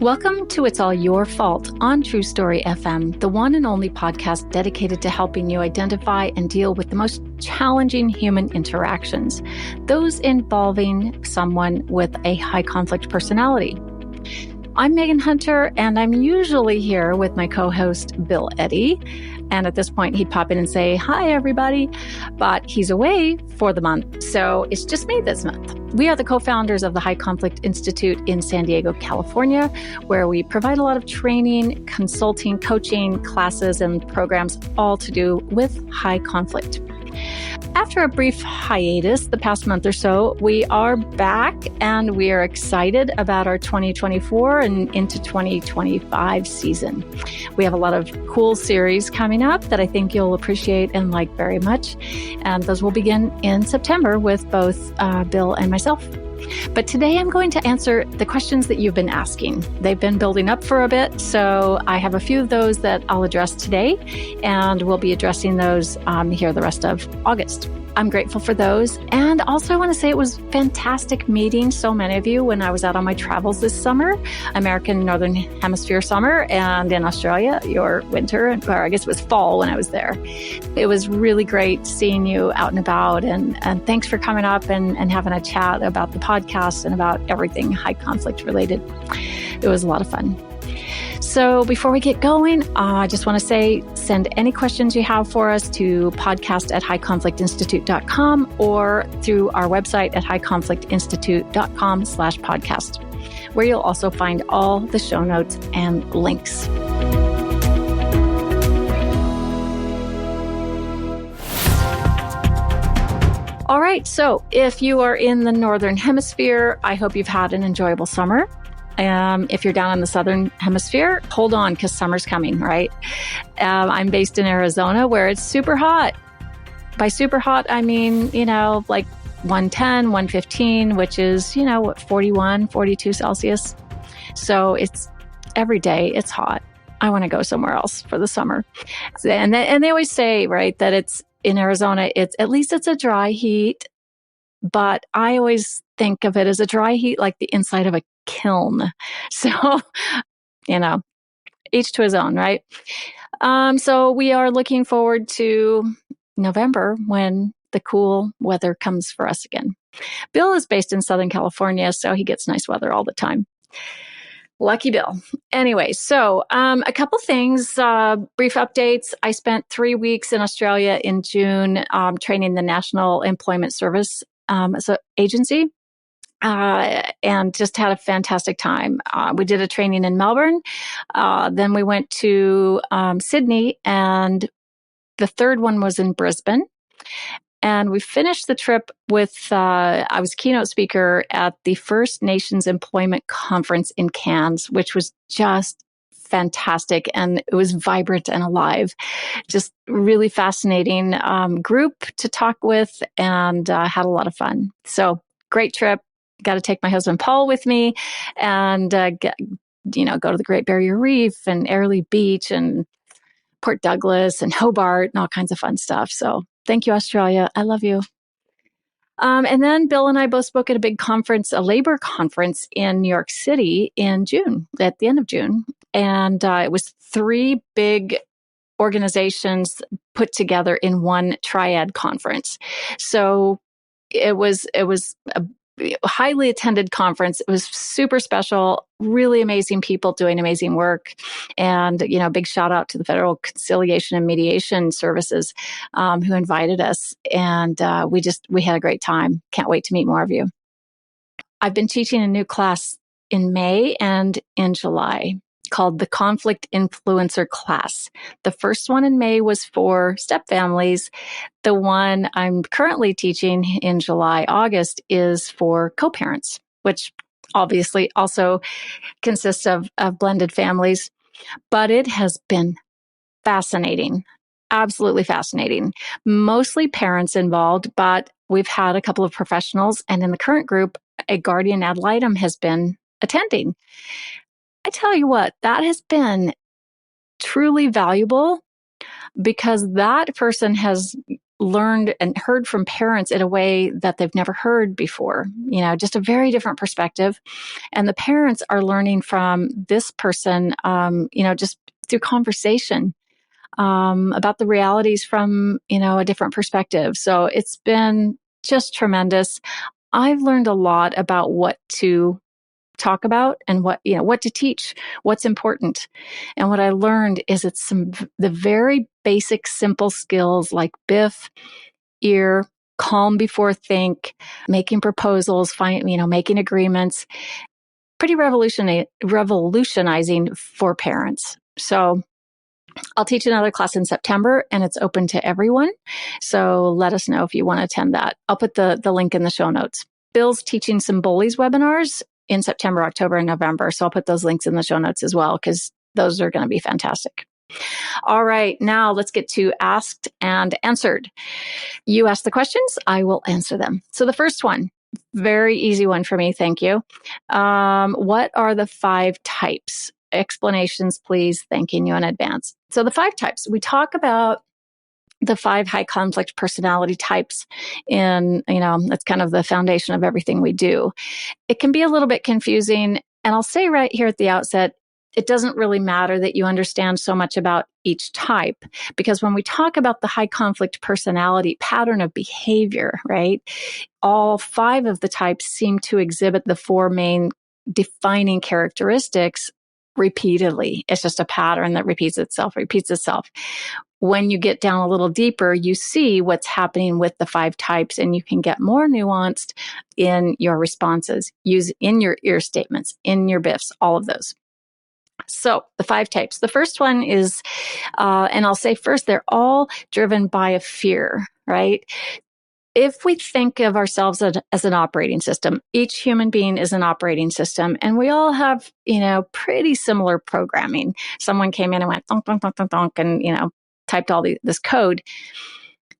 Welcome to It's All Your Fault on True Story FM, the one and only podcast dedicated to helping you identify and deal with the most challenging human interactions, those involving someone with a high conflict personality. I'm Megan Hunter, and I'm usually here with my co-host, Bill Eddy. And at this point, he'd pop in and say, "Hi, everybody." But he's away for the month, so it's just me this month. We are the co-founders of the High Conflict Institute in San Diego, California, where we provide a lot of training, consulting, coaching, classes, and programs, all to do with high conflict. After a brief hiatus the past month or so, we are back and we are excited about our 2024 and into 2025 season. We have a lot of cool series coming up that I think you'll appreciate and like very much. And those will begin in September with both Bill and myself. But today I'm going to answer the questions that you've been asking. They've been building up for a bit, so I have a few of those that I'll address today, and we'll be addressing those here the rest of August. I'm grateful for those. And also I want to say it was fantastic meeting so many of you when I was out on my travels this summer, American Northern Hemisphere summer, and in Australia, your winter, or I guess it was fall when I was there. It was really great seeing you out and about, and thanks for coming up and having a chat about the podcast and about everything high conflict related. It was a lot of fun. So before we get going, I just want to say, send any questions you have for us to podcast@highconflictinstitute.com or through our website at highconflictinstitute.com/podcast, where you'll also find all the show notes and links. All right. So if you are in the Northern Hemisphere, I hope you've had an enjoyable summer. If you're down in the Southern Hemisphere, hold on, because summer's coming, right? I'm based in Arizona, where it's super hot. By super hot, I mean, like 110, 115, which is, 41, 42 Celsius. So it's every day it's hot. I want to go somewhere else for the summer. And they always say, right, that it's in Arizona, at least it's a dry heat. But I always think of it as a dry heat, like the inside of a kiln. So, each to his own, right? So we are looking forward to November when the cool weather comes for us again. Bill is based in Southern California, so he gets nice weather all the time. Lucky Bill. Anyway, so a couple things, brief updates. I spent 3 weeks in Australia in June training the National Employment Service agency. And just had a fantastic time. We did a training in Melbourne. Then we went to Sydney, and the third one was in Brisbane. And we finished the trip with, I was keynote speaker at the First Nations Employment Conference in Cairns, which was just fantastic. And it was vibrant and alive. Just really fascinating group to talk with, and had a lot of fun. So great trip. Got to take my husband Paul with me, and go to the Great Barrier Reef and Airlie Beach and Port Douglas and Hobart and all kinds of fun stuff. So thank you, Australia. I love you. And then Bill and I both spoke at a big conference, a labor conference in New York City in June, at the end of June. And it was 3 big organizations put together in one triad conference. So it was a highly attended conference. It was super special, really amazing people doing amazing work. And, big shout out to the Federal Conciliation and Mediation Services who invited us. And we had a great time. Can't wait to meet more of you. I've been teaching a new class in May and in July called the Conflict Influencer class. The first one in May was for step families. The one I'm currently teaching in July, August is for co-parents, which obviously also consists of blended families. But it has been fascinating, absolutely fascinating. Mostly parents involved, but we've had a couple of professionals. And in the current group, a guardian ad litem has been attending. I tell you what, that has been truly valuable, because that person has learned and heard from parents in a way that they've never heard before, just a very different perspective. And the parents are learning from this person, just through conversation, about the realities from, a different perspective. So it's been just tremendous. I've learned a lot about what to talk about and what to teach, what's important. And what I learned is it's the very basic, simple skills like BIF, ear, calm before think, making proposals, making agreements, pretty revolutionizing for parents. So I'll teach another class in September, and it's open to everyone. So let us know if you want to attend that. I'll put the link in the show notes. Bill's teaching some Bullies webinars in September, October, and November. So I'll put those links in the show notes as well, because those are going to be fantastic. All right, now let's get to asked and answered. You ask the questions, I will answer them. So the first one, very easy one for me, thank you. What are the 5 types? Explanations, please. Thanking you in advance. So the 5 types, we talk about the 5 high conflict personality types in, that's kind of the foundation of everything we do. It can be a little bit confusing. And I'll say right here at the outset, it doesn't really matter that you understand so much about each type, because when we talk about the high conflict personality pattern of behavior, right, all 5 of the types seem to exhibit the 4 main defining characteristics repeatedly. It's just a pattern that repeats itself. When you get down a little deeper, you see what's happening with the 5 types, and you can get more nuanced in your responses, in your ear statements, in your BIFs, all of those. So the 5 types. The first one is, and I'll say first, they're all driven by a fear, right? If we think of ourselves as an operating system, each human being is an operating system, and we all have, pretty similar programming. Someone came in and went, donk, donk, donk, donk, donk, and, typed all this code.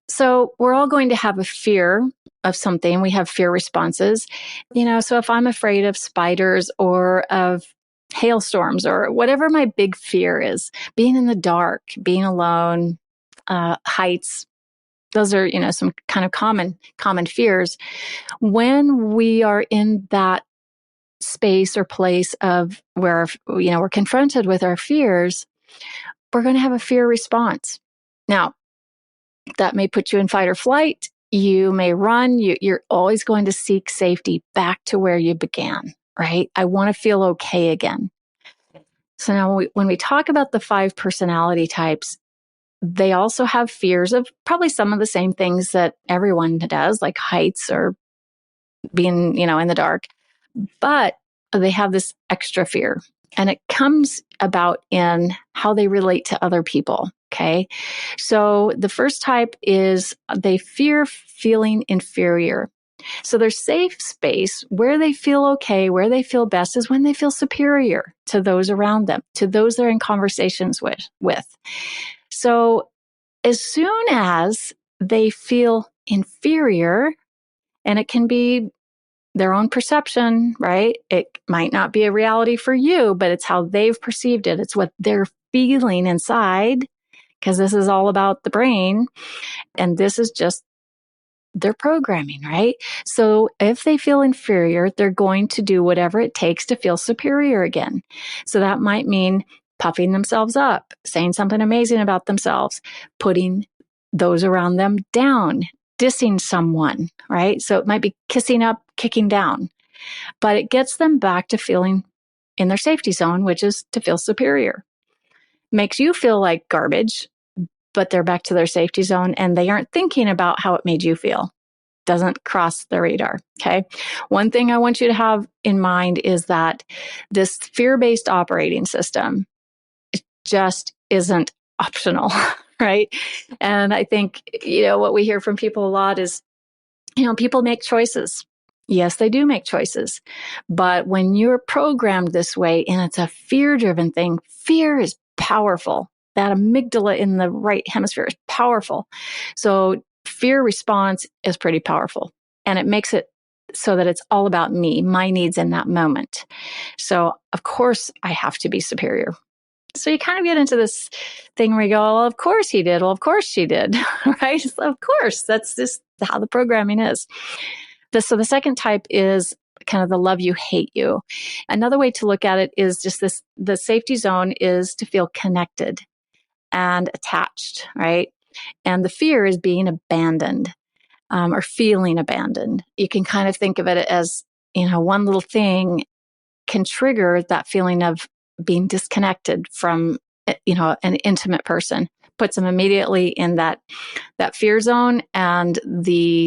So we're all going to have a fear of something. We have fear responses. So if I'm afraid of spiders or of hailstorms or whatever my big fear is, being in the dark, being alone, heights, those are, some kind of common fears. When we are in that space or place of where, we're confronted with our fears, we're going to have a fear response. Now, that may put you in fight or flight. You may run. You're always going to seek safety back to where you began, right? I want to feel okay again. So now when we talk about the 5 personality types, they also have fears of probably some of the same things that everyone does, like heights or being, in the dark. But they have this extra fear, and it comes about in how they relate to other people. Okay. So the first type is they fear feeling inferior. So their safe space where they feel okay, where they feel best is when they feel superior to those around them, to those they're in conversations with. So as soon as they feel inferior, and it can be their own perception, right? It might not be a reality for you, but it's how they've perceived it. It's what they're feeling inside, because this is all about the brain, and this is just their programming, right? So if they feel inferior, they're going to do whatever it takes to feel superior again. So that might mean puffing themselves up, saying something amazing about themselves, putting those around them down, dissing someone, right? So it might be kissing up, kicking down, but it gets them back to feeling in their safety zone, which is to feel superior. Makes you feel like garbage, but they're back to their safety zone and they aren't thinking about how it made you feel. Doesn't cross the radar. Okay. One thing I want you to have in mind is that this fear-based operating system just isn't optional, right? And I think, what we hear from people a lot is, people make choices. Yes, they do make choices. But when you're programmed this way and it's a fear-driven thing, fear is powerful. That amygdala in the right hemisphere is powerful. So fear response is pretty powerful. And it makes it so that it's all about me, my needs in that moment. So of course I have to be superior. So you kind of get into this thing where you go, well, of course he did. Well, of course she did, right? So of course, that's just how the programming is. So the second type is kind of the love you, hate you. Another way to look at it is just this, the safety zone is to feel connected and attached, right? And the fear is being abandoned or feeling abandoned. You can kind of think of it as, one little thing can trigger that feeling of being disconnected from, an intimate person, puts them immediately in that fear zone. And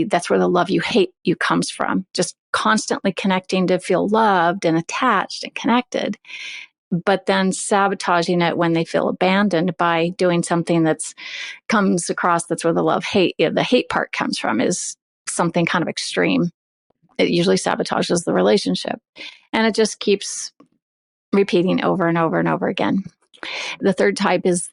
that's where the love you, hate you comes from. Just constantly connecting to feel loved and attached and connected, but then sabotaging it when they feel abandoned by doing something comes across. That's where the love, hate, the hate part comes from, is something kind of extreme. It usually sabotages the relationship, and it just keeps repeating over and over and over again. The third type is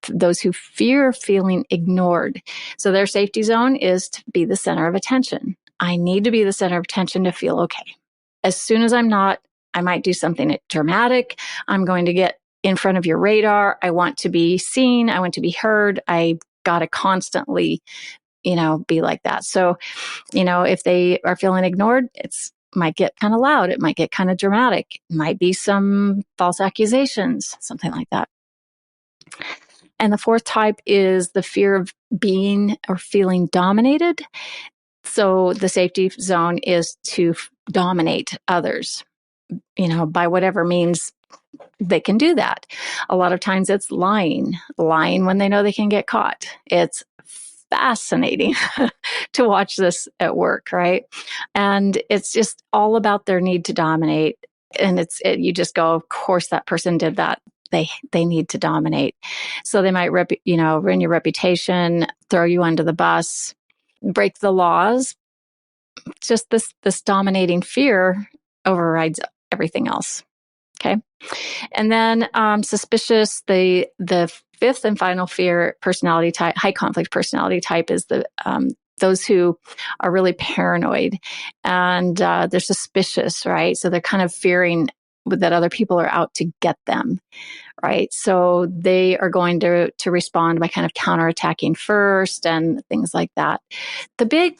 those who fear feeling ignored. So their safety zone is to be the center of attention. I need to be the center of attention to feel okay. As soon as I'm not, I might do something dramatic. I'm going to get in front of your radar. I want to be seen. I want to be heard. I got to constantly, be like that. So, if they are feeling ignored, it's might get kind of loud. It might get kind of dramatic. It might be some false accusations, something like that. And the fourth type is the fear of being or feeling dominated. So the safety zone is to dominate others, by whatever means they can do that. A lot of times it's lying when they know they can get caught. It's fascinating to watch this at work, right? And it's just all about their need to dominate. And you just go, of course, that person did that. They need to dominate. So they might, ruin your reputation, throw you under the bus, break the laws. Just this dominating fear overrides everything else. Okay. And then suspicious, the fifth and final fear personality type, high conflict personality type, is those who are really paranoid and they're suspicious, right? So they're kind of fearing that other people are out to get them, right? So they are going to respond by kind of counterattacking first and things like that. The big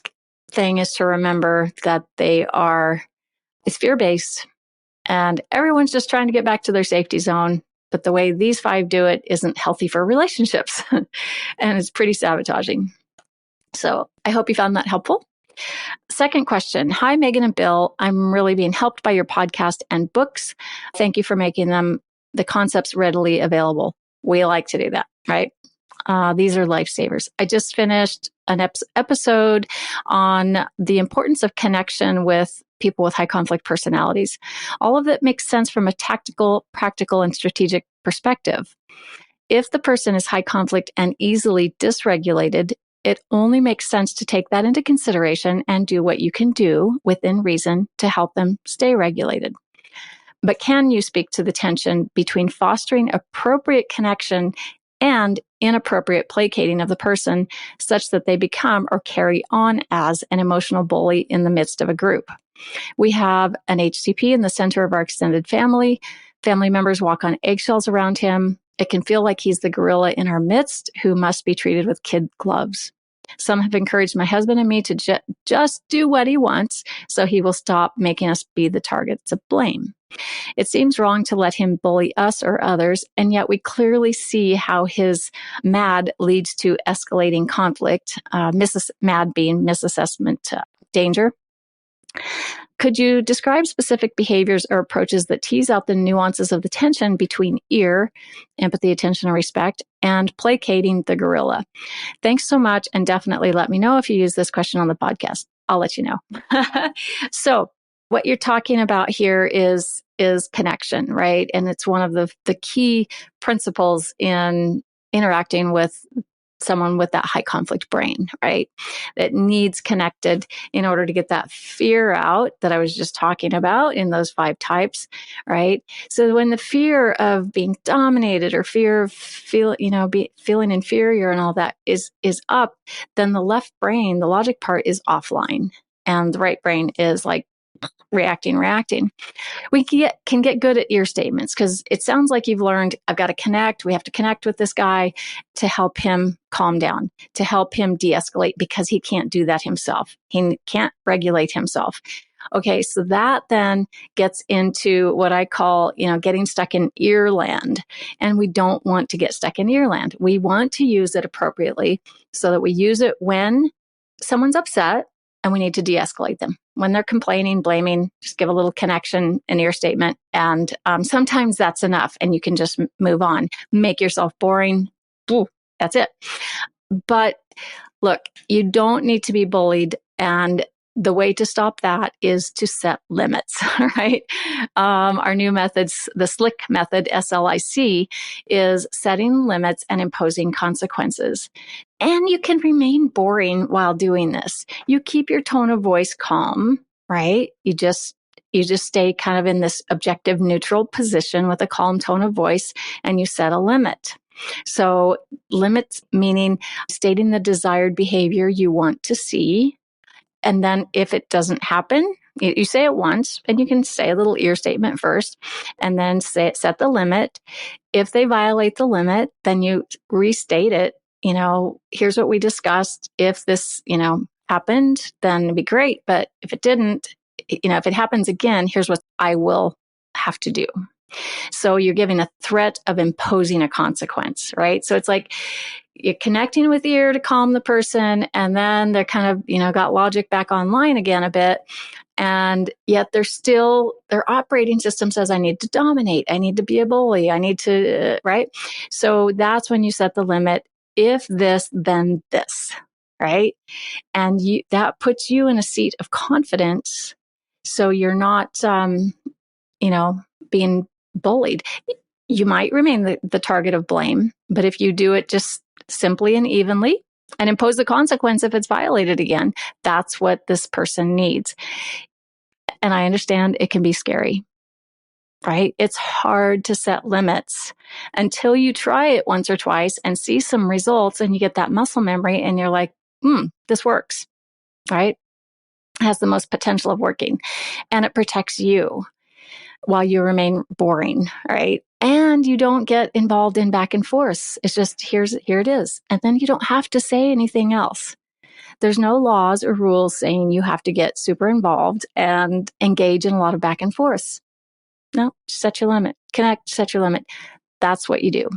thing is to remember that it's fear-based. And everyone's just trying to get back to their safety zone. But the way these 5 do it isn't healthy for relationships. And it's pretty sabotaging. So I hope you found that helpful. Second question. Hi, Megan and Bill. I'm really being helped by your podcast and books. Thank you for making the concepts readily available. We like to do that, right? These are lifesavers. I just finished an episode on the importance of connection with people with high conflict personalities. All of it makes sense from a tactical, practical, and strategic perspective. If the person is high conflict and easily dysregulated, it only makes sense to take that into consideration and do what you can do within reason to help them stay regulated. But can you speak to the tension between fostering appropriate connection and inappropriate placating of the person such that they become or carry on as an emotional bully in the midst of a group? We have an HCP in the center of our extended family. Family members walk on eggshells around him. It can feel like he's the gorilla in our midst who must be treated with kid gloves. Some have encouraged my husband and me to just do what he wants so he will stop making us be the targets of blame. It seems wrong to let him bully us or others, and yet we clearly see how his MAD leads to escalating conflict, MAD being misassessment danger. Could you describe specific behaviors or approaches that tease out the nuances of the tension between empathy, attention, and respect, and placating the gorilla? Thanks so much, and definitely let me know if you use this question on the podcast. I'll let you know. So what you're talking about here is connection, right? And it's one of the key principles in interacting with someone with that high conflict brain, right? That needs connected in order to get that fear out that I was just talking about in those 5 types, right? So when the fear of being dominated or fear of feeling inferior and all that is up, then the left brain, the logic part, is offline, and the right brain is like reacting. We can get good at ear statements because it sounds like you've learned, I've got to connect. We have to connect with this guy to help him calm down, to help him de-escalate because he can't do that himself. He can't regulate himself. Okay, so that then gets into what I call, getting stuck in ear land. And we don't want to get stuck in ear land. We want to use it appropriately so that we use it when someone's upset and we need to de-escalate them. When they're complaining, blaming, just give a little connection, an ear statement. And sometimes that's enough and you can just move on. Make yourself boring. Ooh, that's it. But look, you don't need to be bullied. And the way to stop that is to set limits, right? Our new methods, the SLIC method, SLIC, is setting limits and imposing consequences. And you can remain boring while doing this. You keep your tone of voice calm, right? You just stay kind of in this objective neutral position with a calm tone of voice, and you set a limit. So limits meaning stating the desired behavior you want to see. And then if it doesn't happen, you say it once, and you can say a little ear statement first, and then set the limit. If they violate the limit, then you restate it. Here's what we discussed. If this, happened, then it'd be great. But if it didn't, if it happens again, here's what I will have to do. So you're giving a threat of imposing a consequence, right? So it's like you're connecting with the ear to calm the person, and then they're kind of, got logic back online again a bit. And yet their operating system says, I need to dominate. I need to be a bully. I need to, right? So that's when you set the limit. If this, then this, right? And that puts you in a seat of confidence. So you're not, being bullied. You might remain the target of blame, but if you do it just simply and evenly and impose the consequence if it's violated again, that's what this person needs. And I understand it can be scary, right? It's hard to set limits until you try it once or twice and see some results, and you get that muscle memory and you're like, this works, right? It has the most potential of working, and it protects you while you remain boring, right? And you don't get involved in back and forth. It's just, here it is. And then you don't have to say anything else. There's no laws or rules saying you have to get super involved and engage in a lot of back and forth. No, set your limit. Connect, set your limit. That's what you do.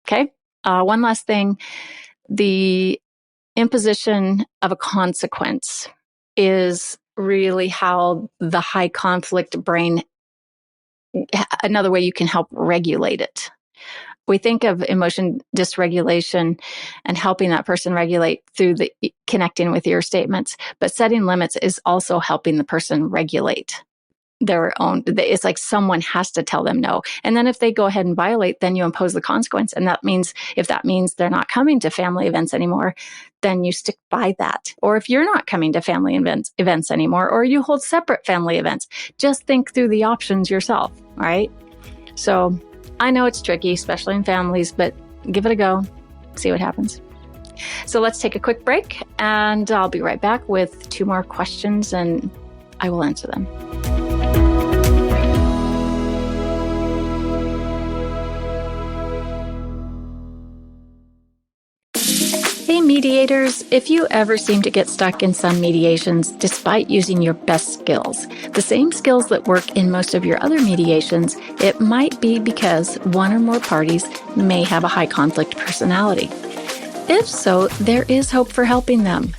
Okay? One last thing. The imposition of a consequence is really how the high conflict brain, another way you can help regulate it. We think of emotion dysregulation and helping that person regulate through the connecting with your statements, but setting limits is also helping the person regulate their own. It's like someone has to tell them no. And then if they go ahead and violate, then you impose the consequence. And if that means they're not coming to family events anymore, then you stick by that. Or if you're not coming to family events anymore, or you hold separate family events, just think through the options yourself, right? So I know it's tricky, especially in families, but give it a go. See what happens. So let's take a quick break, and I'll be right back with 2 more questions, and I will answer them. Hey mediators, if you ever seem to get stuck in some mediations despite using your best skills, the same skills that work in most of your other mediations, it might be because one or more parties may have a high conflict personality. If so, there is hope for helping them.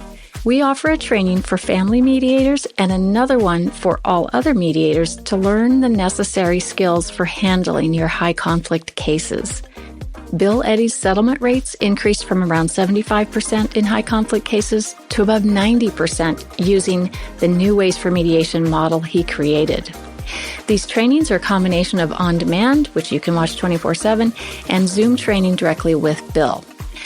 We offer a training for family mediators and another one for all other mediators to learn the necessary skills for handling your high conflict cases. Bill Eddy's settlement rates increased from around 75% in high conflict cases to above 90% using the New Ways for Mediation model he created. These trainings are a combination of on-demand, which you can watch 24/7, and Zoom training directly with Bill.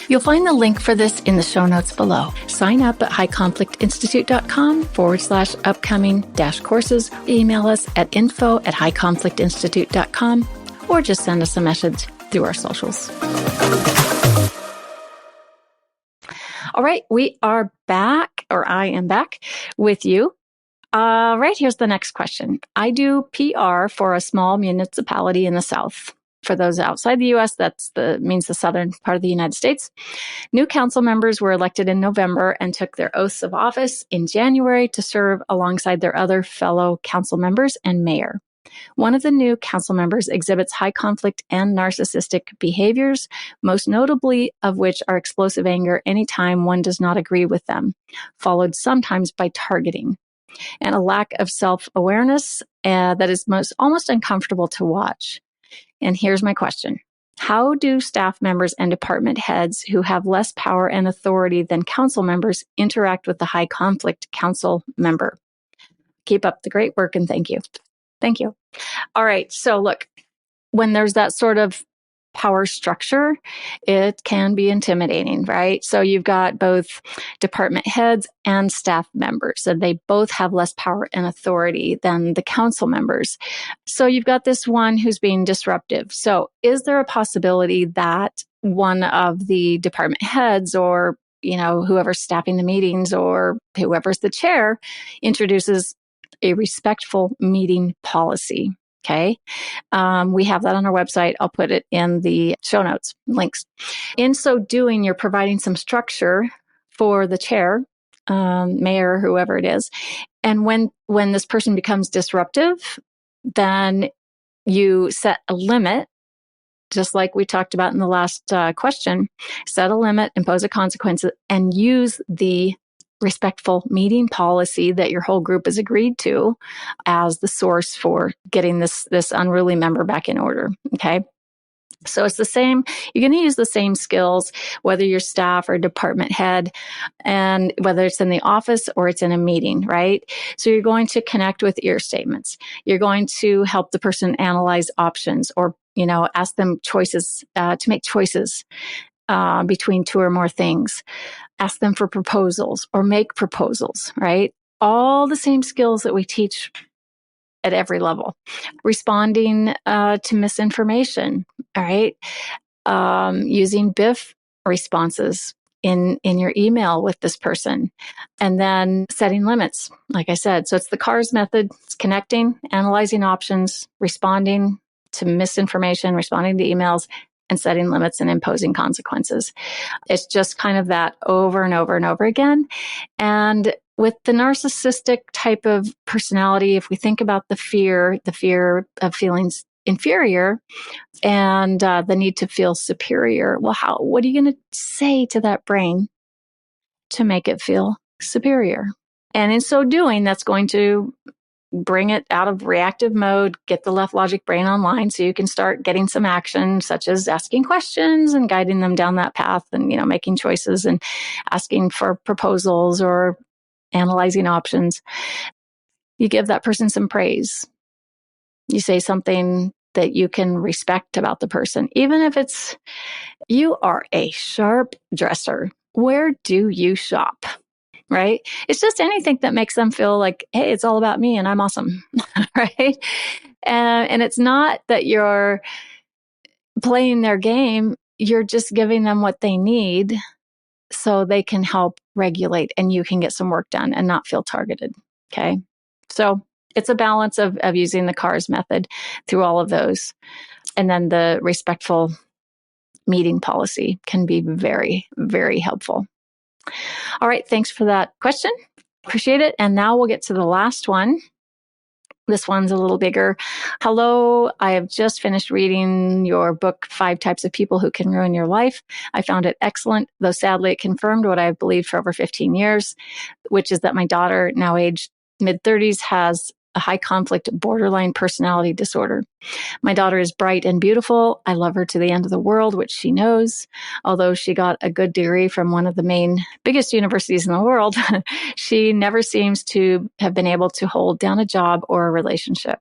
You'll find the link for this in the show notes below. Sign up at highconflictinstitute.com/upcoming-courses. Email us at info@highconflictinstitute.com, or just send us a message through our socials. All right, we are back, or I am back with you. Right, here's the next question. I do PR for a small municipality in the South. For those outside the U.S., means the southern part of the United States. New council members were elected in November and took their oaths of office in January to serve alongside their other fellow council members and mayor. One of the new council members exhibits high conflict and narcissistic behaviors, most notably of which are explosive anger anytime one does not agree with them, followed sometimes by targeting, and a lack of self-awareness that is almost uncomfortable to watch. And here's my question. How do staff members and department heads who have less power and authority than council members interact with the high conflict council member? Keep up the great work and thank you. Thank you. All right. So look, when there's that sort of power structure, it can be intimidating, right? So you've got both department heads and staff members, and they both have less power and authority than the council members. So you've got this one who's being disruptive. So is there a possibility that one of the department heads or, whoever's staffing the meetings or whoever's the chair introduces a respectful meeting policy? Okay. We have that on our website. I'll put it in the show notes, links. In so doing, you're providing some structure for the chair, mayor, whoever it is. And when this person becomes disruptive, then you set a limit, just like we talked about in the last question, set a limit, impose a consequence, and use the respectful meeting policy that your whole group has agreed to as the source for getting this unruly member back in order. Okay. So it's the same. You're going to use the same skills, whether you're staff or department head, and whether it's in the office or it's in a meeting, right? So you're going to connect with ear statements. You're going to help the person analyze options or, ask them choices, to make choices between two or more things. Ask them for proposals or make proposals, right? All the same skills that we teach at every level. Responding to misinformation, all right? Using BIF responses in your email with this person, and then setting limits, like I said. So it's the CARS method. It's connecting, analyzing options, responding to misinformation, responding to emails, and setting limits and imposing consequences. It's just kind of that over and over and over again. And with the narcissistic type of personality, if we think about the fear of feeling inferior and the need to feel superior, well, what are you going to say to that brain to make it feel superior? And in so doing, that's going to bring it out of reactive mode, get the left logic brain online so you can start getting some action, such as asking questions and guiding them down that path and, making choices and asking for proposals or analyzing options. You give that person some praise. You say something that you can respect about the person, even if it's, you are a sharp dresser. Where do you shop? Right? It's just anything that makes them feel like, hey, it's all about me and I'm awesome. Right? And it's not that you're playing their game. You're just giving them what they need so they can help regulate and you can get some work done and not feel targeted. Okay. So it's a balance of using the CARS method through all of those. And then the respectful meeting policy can be very, very helpful. All right. Thanks for that question. Appreciate it. And now we'll get to the last one. This one's a little bigger. Hello, I have just finished reading your book, 5 Types of People Who Can Ruin Your Life. I found it excellent, though sadly it confirmed what I've believed for over 15 years, which is that my daughter, now aged mid-30s, has a high conflict borderline personality disorder. My daughter is bright and beautiful. I love her to the end of the world, which she knows. Although she got a good degree from one of the biggest universities in the world, she never seems to have been able to hold down a job or a relationship.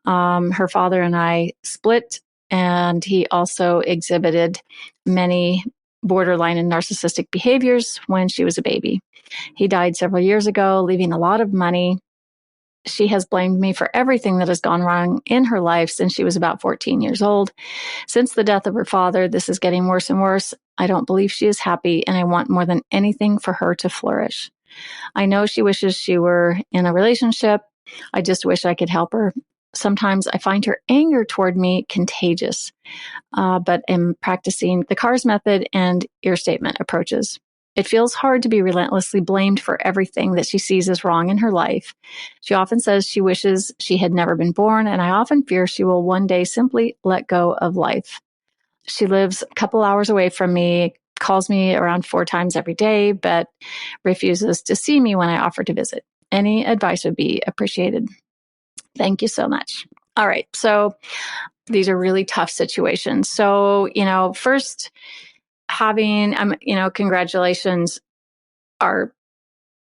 Her father and I split, and he also exhibited many borderline and narcissistic behaviors when she was a baby. He died several years ago, leaving a lot of money. She has blamed me for everything that has gone wrong in her life since she was about 14 years old. Since the death of her father, this is getting worse and worse. I don't believe she is happy, and I want more than anything for her to flourish. I know she wishes she were in a relationship. I just wish I could help her. Sometimes I find her anger toward me contagious, but am practicing the CARS method and ear statement approaches. It feels hard to be relentlessly blamed for everything that she sees as wrong in her life. She often says she wishes she had never been born, and I often fear she will one day simply let go of life. She lives a couple hours away from me, calls me around 4 times every day, but refuses to see me when I offer to visit. Any advice would be appreciated. Thank you so much. All right. So these are really tough situations. So, first having, congratulations are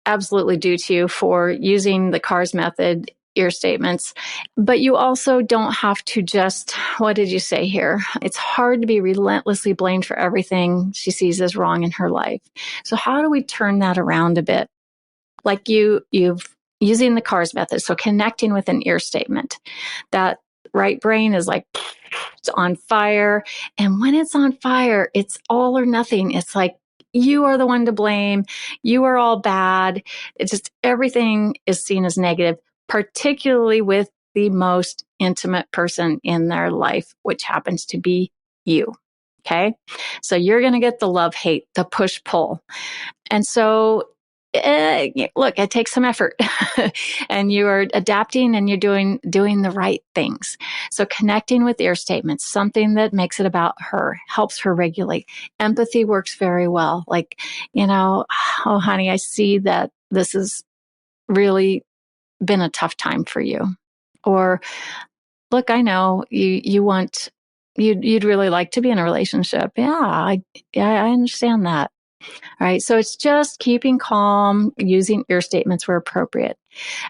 absolutely due to you for using the CARS method, ear statements. But you also don't have to just, what did you say here? It's hard to be relentlessly blamed for everything she sees as wrong in her life. So how do we turn that around a bit? Like you've using the CARS method. So connecting with an ear statement. That right brain is like, it's on fire. And when it's on fire, it's all or nothing. It's like, you are the one to blame. You are all bad. It's just everything is seen as negative, particularly with the most intimate person in their life, which happens to be you. Okay. So you're going to get the love, hate, the push, pull. And so look, it takes some effort and you are adapting and you're doing the right things. So connecting with ear statements, something that makes it about her, helps her regulate. Empathy works very well. Like, oh, honey, I see that this has really been a tough time for you. Or, look, I know you'd really like to be in a relationship. Yeah, I understand that. All right. So it's just keeping calm, using ear statements where appropriate.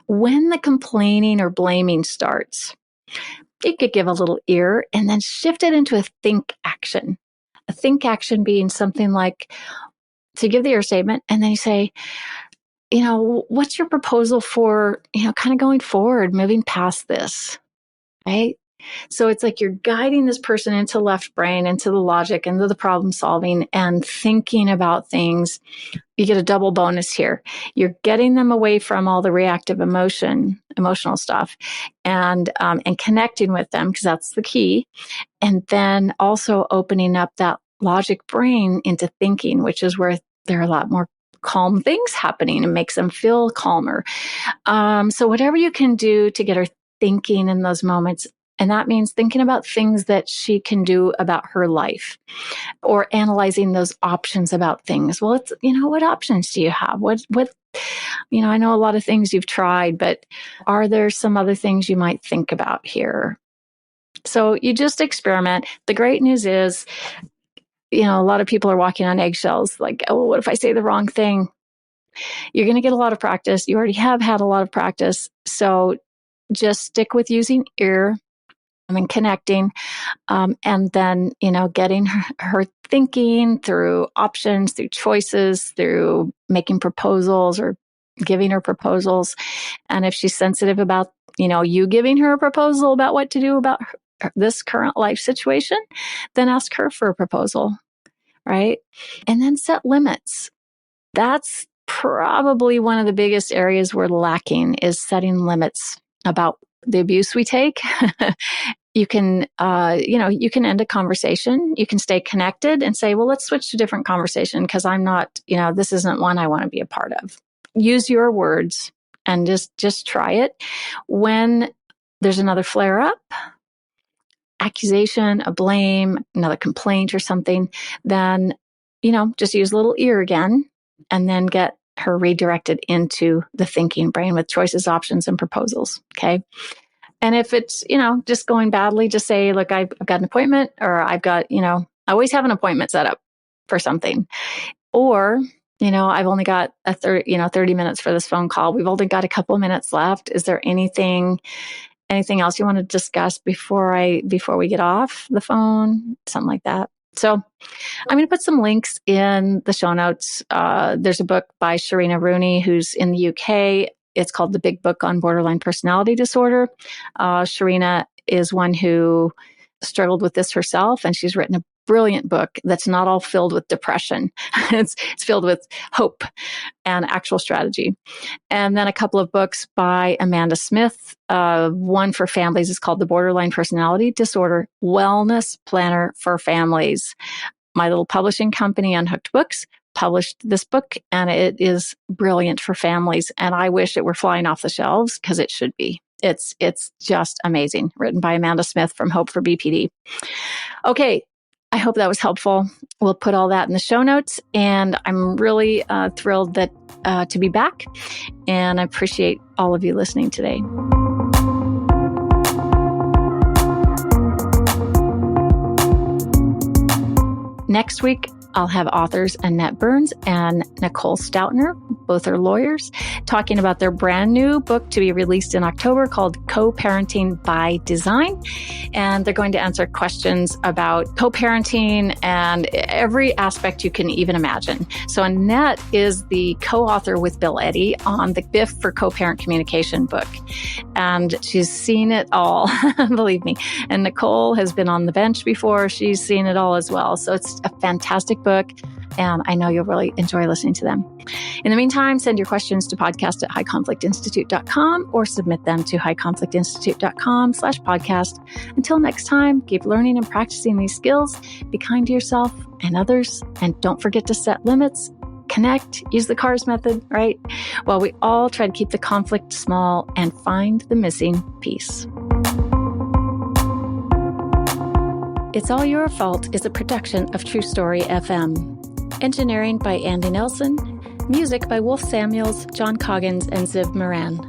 When the complaining or blaming starts, you could give a little ear and then shift it into a think action. A think action being something like to give the ear statement and then you say, what's your proposal for, kind of going forward, moving past this, right? So it's like you're guiding this person into left brain, into the logic, into the problem solving and thinking about things. You get a double bonus here. You're getting them away from all the reactive emotional stuff and connecting with them because that's the key. And then also opening up that logic brain into thinking, which is where there are a lot more calm things happening and makes them feel calmer. So whatever you can do to get her thinking in those moments, and that means thinking about things that she can do about her life or analyzing those options about things. Well, it's, what options do you have? What, I know a lot of things you've tried, but are there some other things you might think about here? So you just experiment. The great news is, a lot of people are walking on eggshells like, oh, what if I say the wrong thing? You're going to get a lot of practice. You already have had a lot of practice. So just stick with using ear and connecting. And then, getting her thinking through options, through choices, through making proposals or giving her proposals. And if she's sensitive about, you giving her a proposal about what to do about this current life situation, then ask her for a proposal, right? And then set limits. That's probably one of the biggest areas we're lacking is setting limits about the abuse we take. You can, you can end a conversation. You can stay connected and say, well, let's switch to a different conversation because I'm not, this isn't one I want to be a part of. Use your words and just try it. When there's another flare up, accusation, a blame, another complaint or something, then, just use a little ear again and then get her redirected into the thinking brain with choices, options, and proposals. Okay. And if it's, just going badly, just say, look, I've got an appointment or I've got, I always have an appointment set up for something. Or, I've only got 30 minutes for this phone call. We've only got a couple of minutes left. Is there anything else you want to discuss before we get off the phone? Something like that. So I'm going to put some links in the show notes. There's a book by Sharina Rooney, who's in the UK. It's called The Big Book on Borderline Personality Disorder. Sharina is one who struggled with this herself, and she's written a brilliant book that's not all filled with depression. It's filled with hope and actual strategy. And then a couple of books by Amanda Smith. One for families is called The Borderline Personality Disorder Wellness Planner for Families. My little publishing company, Unhooked Books, published this book, and it is brilliant for families. And I wish it were flying off the shelves because it should be. It's just amazing. Written by Amanda Smith from Hope for BPD. Okay. I hope that was helpful. We'll put all that in the show notes, and I'm really thrilled that to be back, and I appreciate all of you listening today. Next week, I'll have authors Annette Burns and Nicole Stoutner, both are lawyers, talking about their brand new book to be released in October called Co-Parenting by Design. And they're going to answer questions about co-parenting and every aspect you can even imagine. So Annette is the co-author with Bill Eddy on the BIF for Co-Parent Communication book. And she's seen it all, believe me. And Nicole has been on the bench before. She's seen it all as well. So it's a fantastic book, and I know you'll really enjoy listening to them. In the meantime, send your questions to podcast@highconflictinstitute.com or submit them to highconflictinstitute.com/podcast. Until next time, keep learning and practicing these skills. Be kind to yourself and others, and don't forget to set limits. Connect, use the CARS method, right? While we all try to keep the conflict small and find the missing piece. It's All Your Fault is a production of True Story FM. Engineering by Andy Nelson. Music by Wolf Samuels, John Coggins, and Ziv Moran.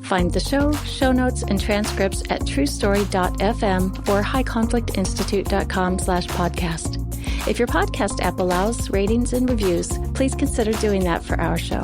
Find the show notes, and transcripts at truestory.fm or highconflictinstitute.com/podcast. If your podcast app allows ratings and reviews, please consider doing that for our show.